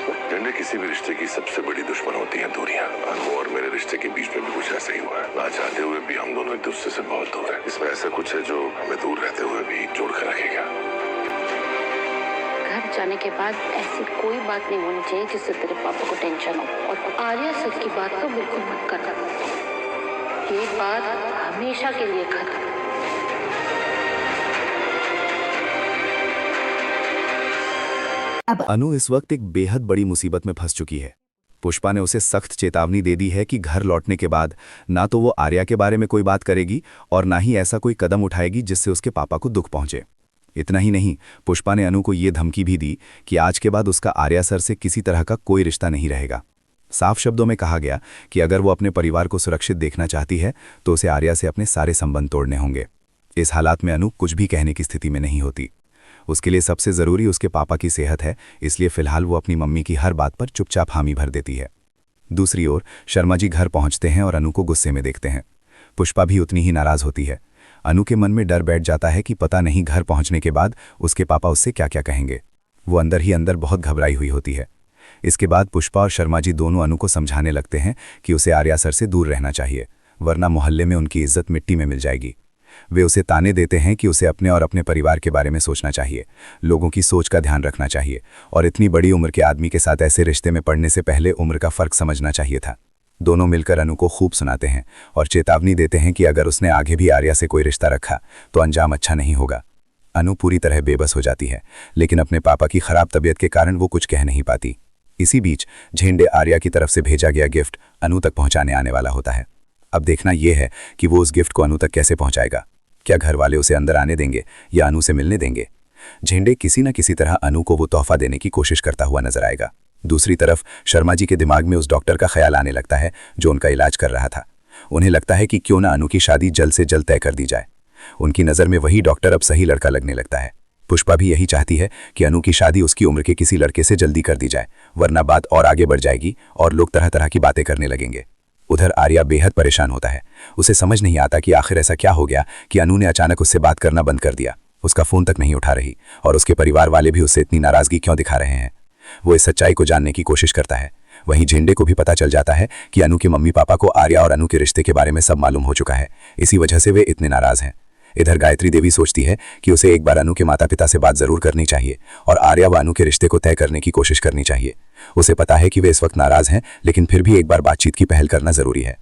इसको। झंडे किसी भी रिश्ते की सबसे बड़ी दुश्मन होती है दूरियां। अनु और मेरे रिश्ते के बीच में भी कुछ ऐसा ही हुआ है। ना चाहते हुए भी हम दोनों एक दूसरे से बहुत दूर हैं। इसमें ऐसा कुछ है जो हमें दूर रहते हुए भी जोड़ कर रखेगा। घर जाने के बाद ऐसी कोई बात नहीं होनी चाहिए जिससे तेरे पापा को टेंशन हो। और आर्या सच की बात तो बिल्कुल मत करना। ये बात हमेशा के लिए खत्म। अनु इस वक्त एक बेहद बड़ी मुसीबत में फंस चुकी है। पुष्पा ने उसे सख्त चेतावनी दे दी है कि घर लौटने के बाद ना तो वो आर्या के बारे में कोई बात करेगी और ना ही ऐसा कोई कदम उठाएगी जिससे उसके पापा को दुख पहुंचे। इतना ही नहीं, पुष्पा ने अनु को ये धमकी भी दी कि आज के बाद उसका आर्या सर से किसी तरह का कोई रिश्ता नहीं रहेगा। साफ शब्दों में कहा गया कि अगर वो अपने परिवार को सुरक्षित देखना चाहती है तो उसे आर्या से अपने सारे संबंध तोड़ने होंगे। इस हालात में अनु कुछ भी कहने की स्थिति में नहीं होती। उसके लिए सबसे ज़रूरी उसके पापा की सेहत है, इसलिए फिलहाल वो अपनी मम्मी की हर बात पर चुपचाप हामी भर देती है। दूसरी ओर शर्मा जी घर पहुंचते हैं और अनु को गुस्से में देखते हैं। पुष्पा भी उतनी ही नाराज़ होती है। अनु के मन में डर बैठ जाता है कि पता नहीं घर पहुंचने के बाद उसके पापा उससे क्या क्या कहेंगे। वो अंदर ही अंदर बहुत घबराई हुई होती है। इसके बाद पुष्पा और शर्मा जी दोनों अनु को समझाने लगते हैं कि उसे आर्या सर से दूर रहना चाहिए, वरना मोहल्ले में उनकी इज्जत मिट्टी में मिल जाएगी। वे उसे ताने देते हैं कि उसे अपने और अपने परिवार के बारे में सोचना चाहिए, लोगों की सोच का ध्यान रखना चाहिए और इतनी बड़ी उम्र के आदमी के साथ ऐसे रिश्ते में पड़ने से पहले उम्र का फ़र्क समझना चाहिए था। दोनों मिलकर अनु को खूब सुनाते हैं और चेतावनी देते हैं कि अगर उसने आगे भी आर्या से कोई रिश्ता रखा तो अंजाम अच्छा नहीं होगा। अनु पूरी तरह बेबस हो जाती है, लेकिन अपने पापा की खराब तबीयत के कारण वो कुछ कह नहीं पाती। इसी बीच झेंडे आर्या की तरफ से भेजा गया गिफ्ट अनु तक पहुंचाने आने वाला होता है। अब देखना यह है कि वो उस गिफ्ट को अनु तक कैसे पहुंचाएगा। क्या घर वाले उसे अंदर आने देंगे या अनु से मिलने देंगे? झेंडे किसी न किसी तरह अनु को वो तोहफा देने की कोशिश करता हुआ नजर आएगा। दूसरी तरफ शर्मा जी के दिमाग में उस डॉक्टर का ख्याल आने लगता है जो उनका इलाज कर रहा था। उन्हें लगता है कि क्यों ना अनु की शादी जल्द से जल्द तय कर दी जाए। उनकी नज़र में वही डॉक्टर अब सही लड़का लगने लगता है। पुष्पा भी यही चाहती है कि अनु की शादी उसकी उम्र के किसी लड़के से जल्दी कर दी जाए, वरना बात और आगे बढ़ जाएगी और लोग तरह तरह की बातें करने लगेंगे। उधर आर्या बेहद परेशान होता है। उसे समझ नहीं आता कि आखिर ऐसा क्या हो गया कि अनु ने अचानक उससे बात करना बंद कर दिया। उसका फ़ोन तक नहीं उठा रही और उसके परिवार वाले भी उससे इतनी नाराज़गी क्यों दिखा रहे हैं। वो इस सच्चाई को जानने की कोशिश करता है। वहीं झेंडे को भी पता चल जाता है कि अनु के मम्मी पापा को आर्या और अनु के रिश्ते के बारे में सब मालूम हो चुका है। इसी वजह से वे इतने नाराज़ हैं। इधर गायत्री देवी सोचती है कि उसे एक बार अनु के माता पिता से बात ज़रूर करनी चाहिए और आर्या व अनु के रिश्ते को तय करने की कोशिश करनी चाहिए। उसे पता है कि वे इस वक्त नाराज़ हैं, लेकिन फिर भी एक बार बातचीत की पहल करना ज़रूरी है।